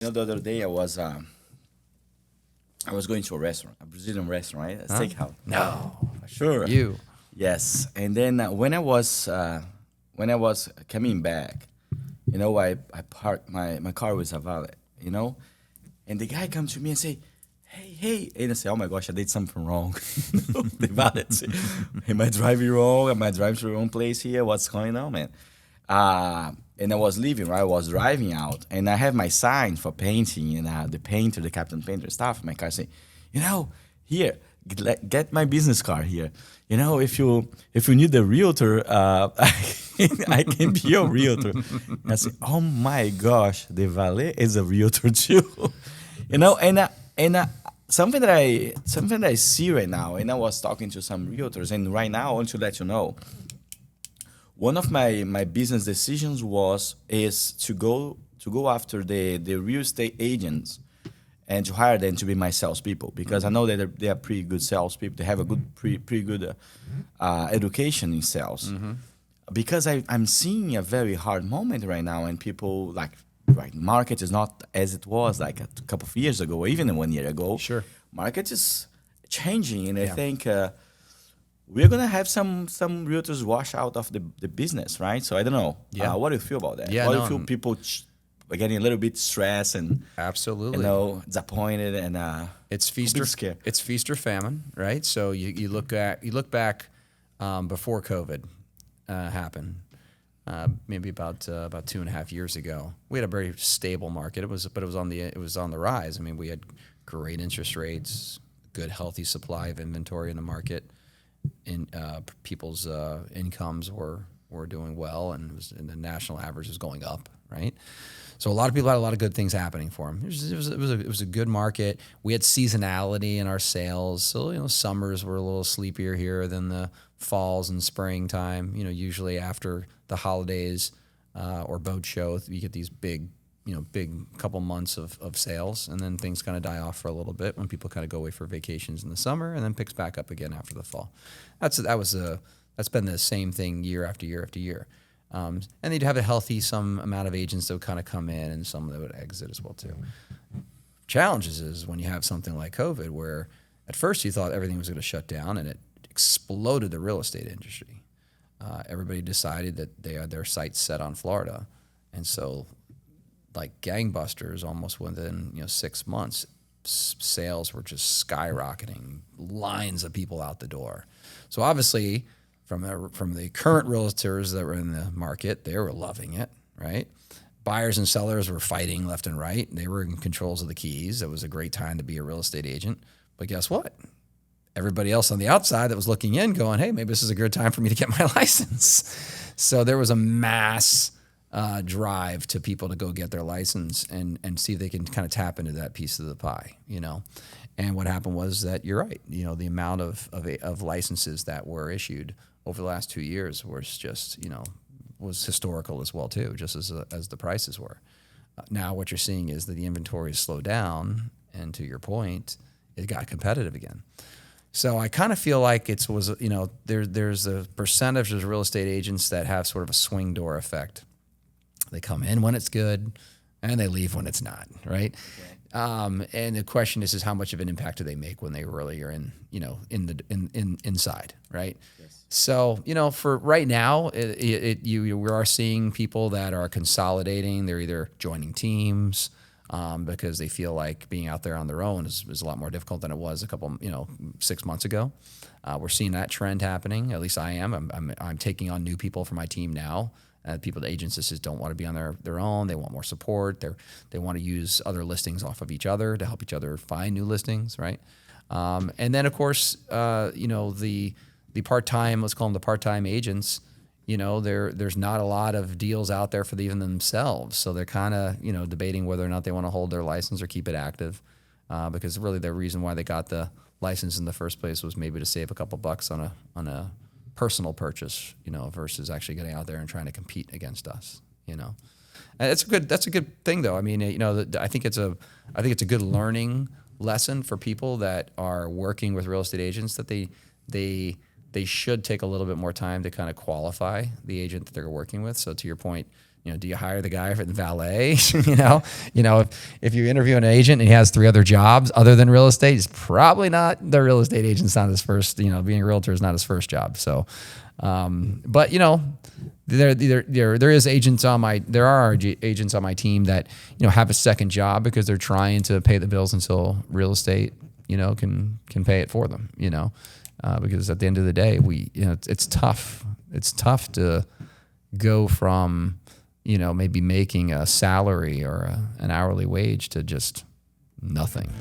The other day I was going to a restaurant, a Brazilian restaurant, right? A Huh? steakhouse. No. Sure. You. Yes. And then when I was coming back, I parked my car with a valet, and the guy comes to me and say, "Hey," and I say, "Oh my gosh, I did something wrong." The valet say, "Am I driving wrong? Am I driving to the wrong place here? What's going on, man?" And I was leaving, right? I was driving out, and I have my sign for painting, and the painter, the captain painter staff, my car saying, here, get my business card here. If you need a realtor, I can be a realtor. And I say, oh my gosh, the valet is a realtor too. And something that I see right now, and I was talking to some realtors, and right now I want to let you know one of my business decisions is to go after the real estate agents and to hire them to be my salespeople because I know that they are pretty good salespeople. They have a good pretty good education in sales. Because I'm seeing a very hard moment right now, and people like right market is not as it was like a couple of years ago, or even 1 year ago. Sure. Market is changing, and I Yeah. think. We're gonna have some realtors wash out of the business, right? So I don't know. Yeah. What do you feel about that? Yeah, What do no, you feel people are getting a little bit stressed and absolutely. disappointed and It's a feast bit or scared? it's feast or famine, right? So you look back before COVID happened, maybe about 2.5 years ago. We had a very stable market. But it was on the rise. I mean, we had great interest rates, good healthy supply of inventory in the market, and people's incomes were doing well, and the national average was going up, right? So a lot of people had a lot of good things happening for them. It was a good market. We had seasonality in our sales, so summers were a little sleepier here than the falls and springtime. Usually after the holidays or boat show, you get these big couple months of sales, and then things kind of die off for a little bit when people kind of go away for vacations in the summer, and then picks back up again after the fall. That's been the same thing year after year after year. And they'd have a healthy some amount of agents that would kind of come in, and some that would exit as well too. Challenges is when you have something like COVID, where at first you thought everything was going to shut down, and it exploded the real estate industry. Everybody decided that they had their sights set on Florida, and so like gangbusters, almost within 6 months, sales were just skyrocketing, lines of people out the door. So obviously, from the current realtors that were in the market, they were loving it, right? Buyers and sellers were fighting left and right. They were in controls of the keys. It was a great time to be a real estate agent. But guess what? Everybody else on the outside that was looking in going, hey, maybe this is a good time for me to get my license. So there was a mass drive to people to go get their license and see if they can kind of tap into that piece of the pie, And what happened was that you're right. The amount of licenses that were issued over the last 2 years was just, was historical as well too, just as the prices were. Now what you're seeing is that the inventory has slowed down, and to your point, it got competitive again. So I kind of feel like there's a percentage of real estate agents that have sort of a swing door effect. They come in when it's good, and they leave when it's not, right? Okay. And the question is how much of an impact do they make when they really are inside, right? Yes. So for right now, we are seeing people that are consolidating. They're either joining teams because they feel like being out there on their own is a lot more difficult than it was 6 months ago. We're seeing that trend happening. At least I am. I'm taking on new people for my team now. People, the agents just don't want to be on their own. They want more support. They want to use other listings off of each other to help each other find new listings, right? And then, of course, the part-time, let's call them the part-time agents, there's not a lot of deals out there for even themselves. So they're kind of, debating whether or not they want to hold their license or keep it active because really the reason why they got the license in the first place was maybe to save a couple bucks on a personal purchase, versus actually getting out there and trying to compete against us, And that's a good thing though. I mean, I think it's a good learning lesson for people that are working with real estate agents that they should take a little bit more time to kind of qualify the agent that they're working with. So to your point, do you hire the guy for the valet? If you interview an agent and he has 3 other jobs other than real estate, it's probably not the real estate agent's not his first, being a realtor is not his first job. So, but there is agents on there are agents on my team that, have a second job because they're trying to pay the bills until real estate, can pay it for them, because at the end of the day, it's tough. It's tough to go from, maybe making a salary or an hourly wage to just nothing.